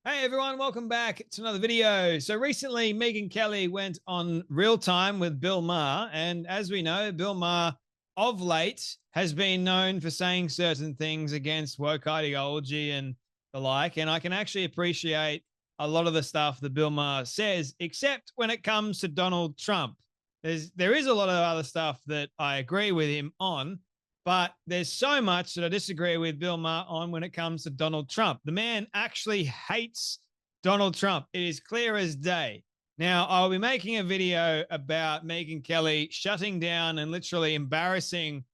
Hey everyone, welcome back to another video. So recently, Megyn Kelly went on Real Time with Bill Maher. And as we know, Bill Maher of late has been known for saying certain things against woke ideology and the like. And I can actually appreciate a lot of the stuff that Bill Maher says, except when it comes to Donald Trump. There is a lot of other stuff that I agree with him on, but there's so much that I disagree with Bill Maher on when it comes to Donald Trump. The man actually hates Donald Trump. It is clear as day. Now, I'll be making a video about Megyn Kelly shutting down and literally embarrassing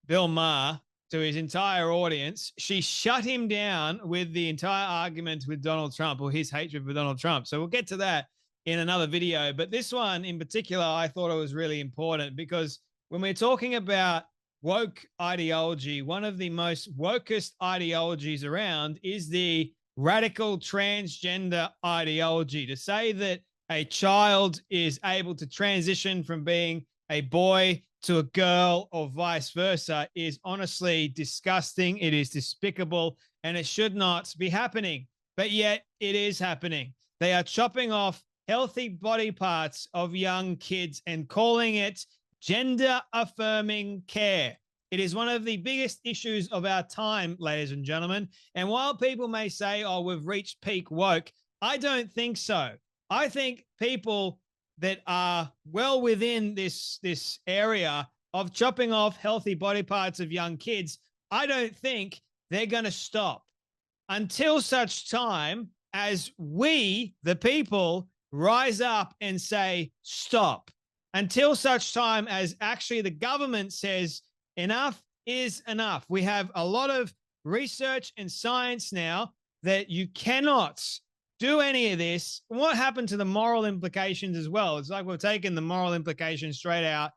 Bill Maher to his entire audience. She shut him down with the entire argument with Donald Trump, or his hatred for Donald Trump. So we'll get to that in another video. But this one in particular, I thought it was really important because when we're talking about woke ideology, one of the most wokest ideologies around is the radical transgender ideology. To say that a child is able to transition from being a boy to a girl or vice versa is honestly disgusting. It is despicable and it should not be happening. But yet it is happening. They are chopping off healthy body parts of young kids and calling it gender affirming care. It is one of the biggest issues of our time, ladies and gentlemen. And while people may say, oh, we've reached peak woke, I don't think so. I think people that are well within this area of chopping off healthy body parts of young kids, I don't think they're going to stop until such time as we, the people, rise up and say, stop. Until such time as actually the government says enough is enough. We have a lot of research and science now that you cannot do any of this. What happened to the moral implications as well? It's like we've taken the moral implications straight out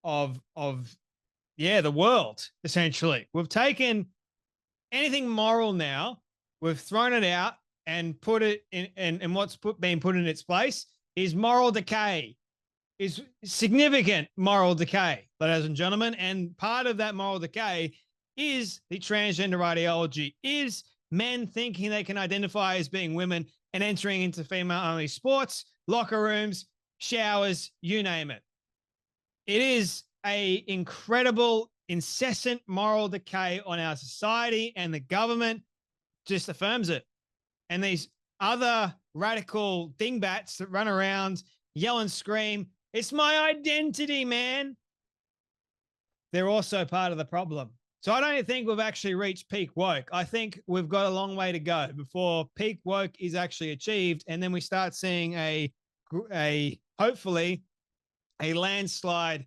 of the world, essentially. We've taken anything moral now, we've thrown it out and put it in, and what's being put in its place is moral decay. Is significant moral decay, ladies and gentlemen. And part of that moral decay is the transgender ideology, is men thinking they can identify as being women and entering into female-only sports, locker rooms, showers, you name it. It is an incredible, incessant moral decay on our society, and the government just affirms it. And these other radical dingbats that run around, yell and scream, it's my identity, man. They're also part of the problem. So I don't think we've actually reached peak woke. I think we've got a long way to go before peak woke is actually achieved. And then we start seeing a hopefully a landslide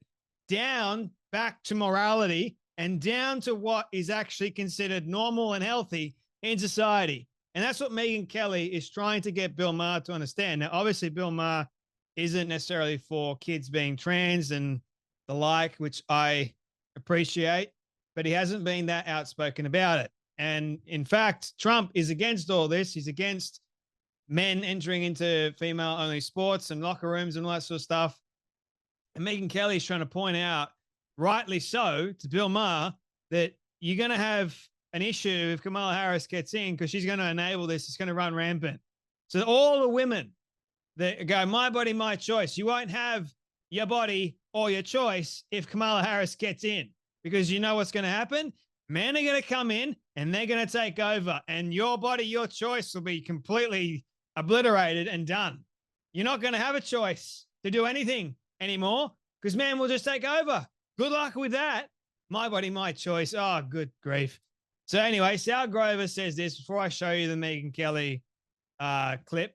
down back to morality and down to what is actually considered normal and healthy in society. And that's what Megyn Kelly is trying to get Bill Maher to understand. Now, obviously, Bill Maher isn't necessarily for kids being trans and the like, which I appreciate, but he hasn't been that outspoken about it. And in fact, Trump is against all this. He's against men entering into female-only sports and locker rooms and all that sort of stuff. And Megyn Kelly is trying to point out, rightly so, to Bill Maher that you're going to have an issue if Kamala Harris gets in because she's going to enable this. It's going to run rampant. So all the women that go, my body, my choice. You won't have your body or your choice if Kamala Harris gets in, because you know what's going to happen? Men are going to come in and they're going to take over, and your body, your choice will be completely obliterated and done. You're not going to have a choice to do anything anymore because men will just take over. Good luck with that. My body, my choice. Oh, good grief. So anyway, Sal Grover says this before I show you the Megyn Kelly clip.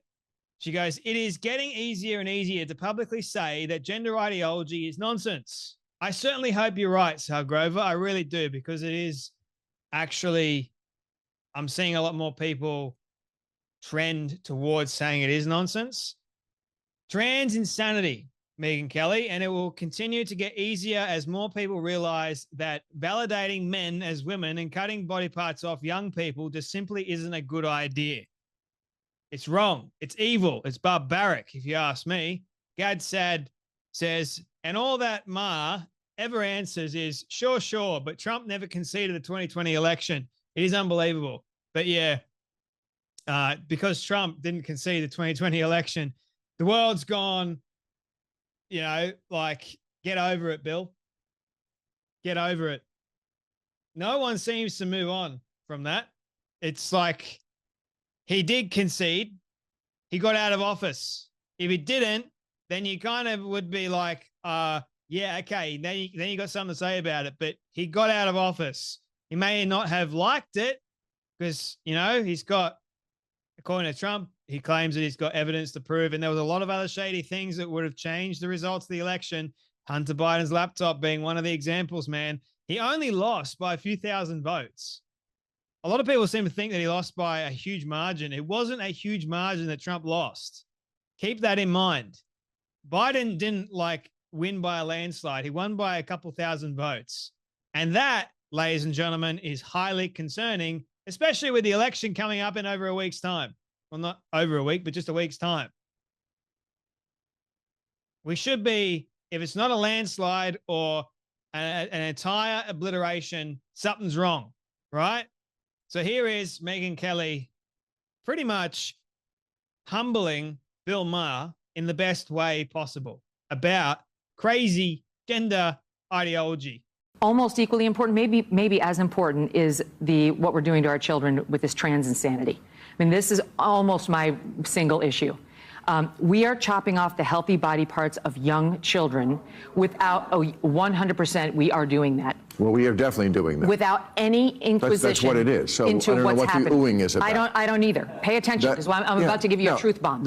She goes, it is getting easier and easier to publicly say that gender ideology is nonsense. I certainly hope you're right, Sal Grover. I really do, because it is actually, I'm seeing a lot more people trend towards saying it is nonsense. Trans insanity, Megyn Kelly, and it will continue to get easier as more people realize that validating men as women and cutting body parts off young people just simply isn't a good idea. It's wrong. It's evil. It's barbaric, if you ask me. Gad Sad says, and all that Maher ever answers is, sure, but Trump never conceded the 2020 election. It is unbelievable. But yeah, because Trump didn't concede the 2020 election, the world's gone, like, get over it, Bill. Get over it. No one seems to move on from that. It's like he did concede. He got out of office. If he didn't, then you kind of would be like, yeah, okay. Then you got something to say about it. But he got out of office. He may not have liked it because, he's got, according to Trump, he claims that he's got evidence to prove. And there was a lot of other shady things that would have changed the results of the election. Hunter Biden's laptop being one of the examples, man. He only lost by a few thousand votes. A lot of people seem to think that he lost by a huge margin. It wasn't a huge margin that Trump lost. Keep that in mind. Biden didn't win by a landslide. He won by a couple thousand votes. And that, ladies and gentlemen, is highly concerning, especially with the election coming up in over a week's time. Well, not over a week, but just a week's time. We should be, if it's not a landslide or an entire obliteration, something's wrong, right? So here is Megyn Kelly pretty much humbling Bill Maher in the best way possible about crazy gender ideology. Almost equally important, maybe as important, is what we're doing to our children with this trans insanity. I mean, this is almost my single issue. We are chopping off the healthy body parts of young children without 100%. We are doing that. Well, we are definitely doing that. Without any inquisition. That's what it is. So into I don't know what happening. the oohing is about. I don't either. Pay attention, because I'm about to give you a truth bomb.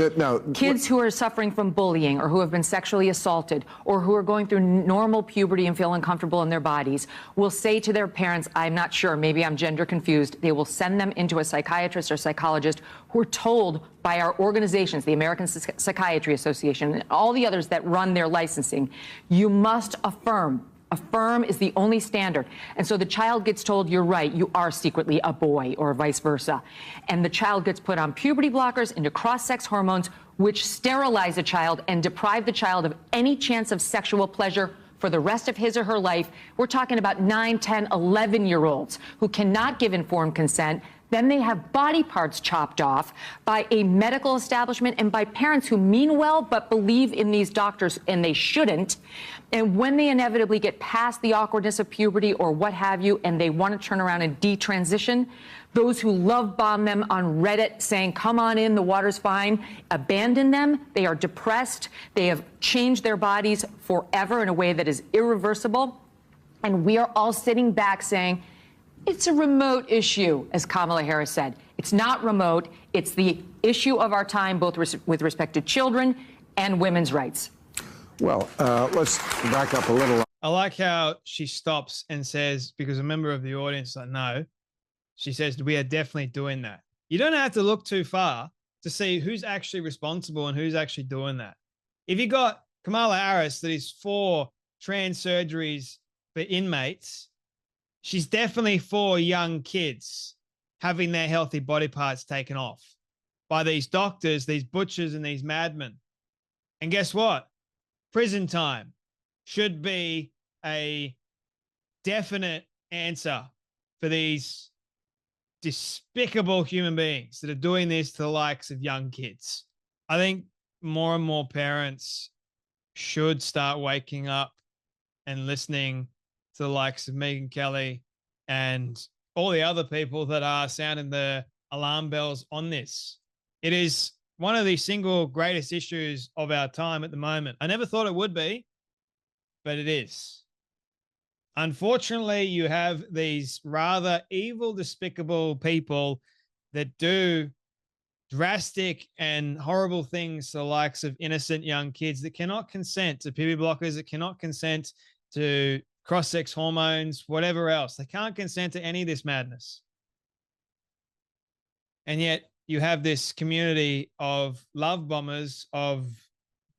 Kids who are suffering from bullying, or who have been sexually assaulted, or who are going through normal puberty and feel uncomfortable in their bodies, will say to their parents, I'm not sure, maybe I'm gender confused. They will send them into a psychiatrist or psychologist who are told by our organizations, the American Psychiatry Association, and all the others that run their licensing, you must affirm. Affirm is the only standard. And so the child gets told, you're right, you are secretly a boy, or vice versa. And the child gets put on puberty blockers, into cross-sex hormones, which sterilize a child and deprive the child of any chance of sexual pleasure for the rest of his or her life. We're talking about 9, 10, 11-year-olds who cannot give informed consent. Then they have body parts chopped off by a medical establishment and by parents who mean well but believe in these doctors, and they shouldn't. And when they inevitably get past the awkwardness of puberty or what have you, and they want to turn around and detransition, those who love bomb them on Reddit saying, come on in, the water's fine, abandon them. They are depressed. They have changed their bodies forever in a way that is irreversible. And we are all sitting back saying, it's a remote issue, as Kamala Harris said. It's not remote. It's the issue of our time, both with respect to children and women's rights. Well, let's back up a little. I like how she stops and says, because a member of the audience I know, she says, we are definitely doing that. You don't have to look too far to see who's actually responsible and who's actually doing that. If you got Kamala Harris that is for trans surgeries for inmates, she's definitely for young kids having their healthy body parts taken off by these doctors, these butchers, and these madmen. And guess what? Prison time should be a definite answer for these despicable human beings that are doing this to the likes of young kids. I think more and more parents should start waking up and listening to the likes of Megyn Kelly and all the other people that are sounding the alarm bells on this. It is one of the single greatest issues of our time at the moment. I never thought it would be, but it is. Unfortunately, you have these rather evil, despicable people that do drastic and horrible things to the likes of innocent young kids that cannot consent to puberty blockers, that cannot consent to cross-sex hormones, whatever else. They can't consent to any of this madness. And yet you have this community of love bombers, of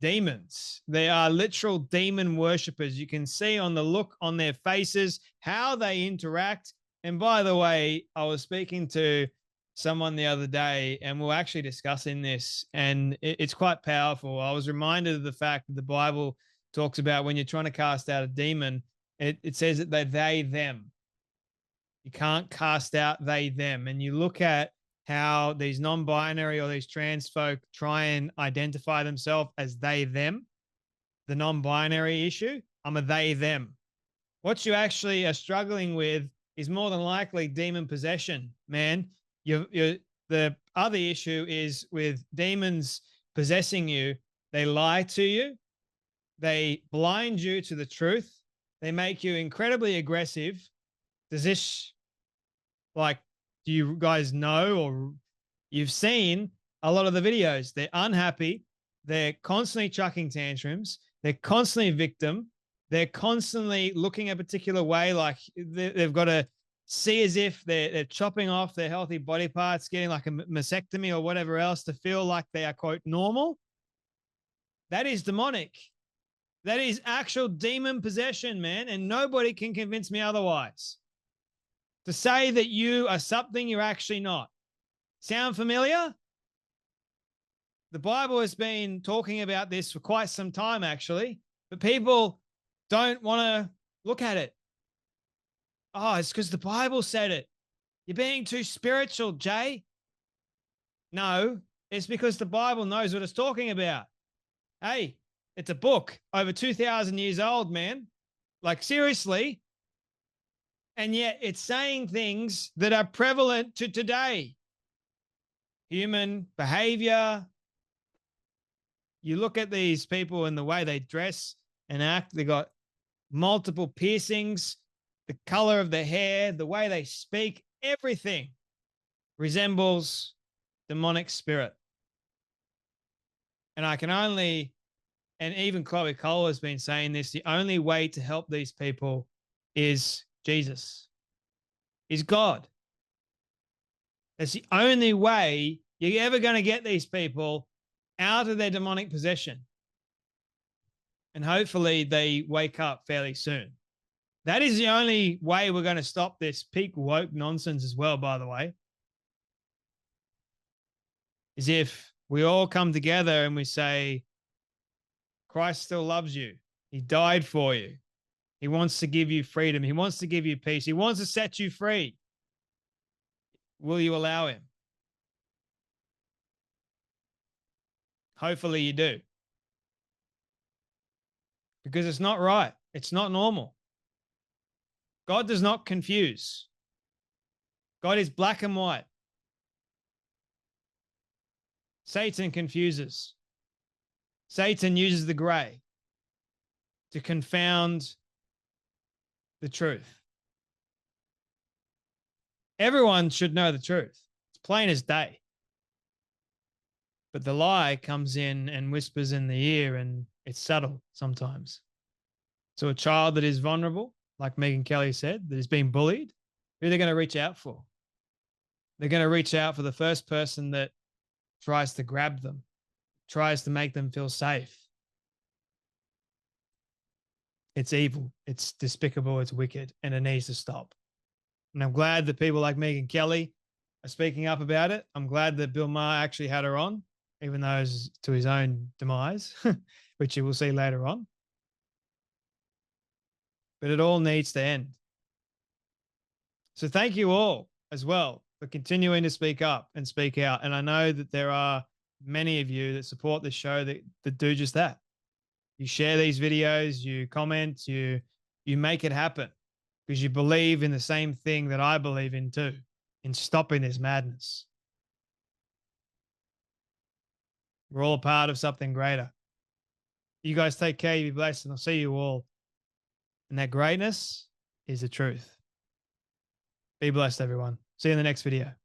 demons. They are literal demon worshippers. You can see on the look on their faces how they interact. And by the way, I was speaking to someone the other day, and we're actually discussing this, and it's quite powerful. I was reminded of the fact that the Bible talks about when you're trying to cast out a demon, it says that they're they, them. You can't cast out they, them. And you look at how these non-binary or these trans folk try and identify themselves as they, them. The non-binary issue, I'm a they, them. What you actually are struggling with is more than likely demon possession, man. The other issue is with demons possessing you. They lie to you. They blind you to the truth. They make you incredibly aggressive. Does this, like, do you guys know or you've seen a lot of the videos? They're unhappy. They're constantly chucking tantrums. They're constantly victim. They're constantly looking a particular way, like they've got to see as if they're chopping off their healthy body parts, getting like a mastectomy or whatever else to feel like they are, quote, normal. That is demonic. That is actual demon possession, man. And nobody can convince me otherwise. To say that you are something you're actually not. Sound familiar? The Bible has been talking about this for quite some time, actually, but people don't want to look at it. Oh, it's because the Bible said it. You're being too spiritual, Jay. No, it's because the Bible knows what it's talking about. Hey, it's a book over 2,000 years old, man. Like, seriously. And yet it's saying things that are prevalent to today. Human behavior. You look at these people and the way they dress and act. They got multiple piercings, the color of their hair, the way they speak, everything resembles demonic spirit. And I can only, and even Chloe Cole has been saying this, the only way to help these people is Jesus, is God. That's the only way you're ever going to get these people out of their demonic possession. And hopefully they wake up fairly soon. That is the only way we're going to stop this peak woke nonsense as well, by the way. Is if we all come together and we say, Christ still loves you. He died for you. He wants to give you freedom. He wants to give you peace. He wants to set you free. Will you allow him? Hopefully you do. Because it's not right. It's not normal. God does not confuse. God is black and white. Satan confuses. Satan uses the gray to confound the truth. Everyone should know the truth. It's plain as day. But the lie comes in and whispers in the ear, and it's subtle sometimes. So a child that is vulnerable, like Megyn Kelly said, that is being bullied, who are they going to reach out for? They're going to reach out for the first person that tries to grab them, tries to make them feel safe. It's evil. It's despicable. It's wicked, and it needs to stop. And I'm glad that people like Megyn Kelly are speaking up about it. I'm glad that Bill Maher actually had her on, even though it's to his own demise, which you will see later on. But it all needs to end. So thank you all as well for continuing to speak up and speak out. And I know that there are many of you that support this show that do just that. You share these videos, you comment, you make it happen because you believe in the same thing that I believe in too, in stopping this madness. We're all a part of something greater. You guys take care, you be blessed, and I'll see you all. And that greatness is the truth. Be blessed, everyone. See you in the next video.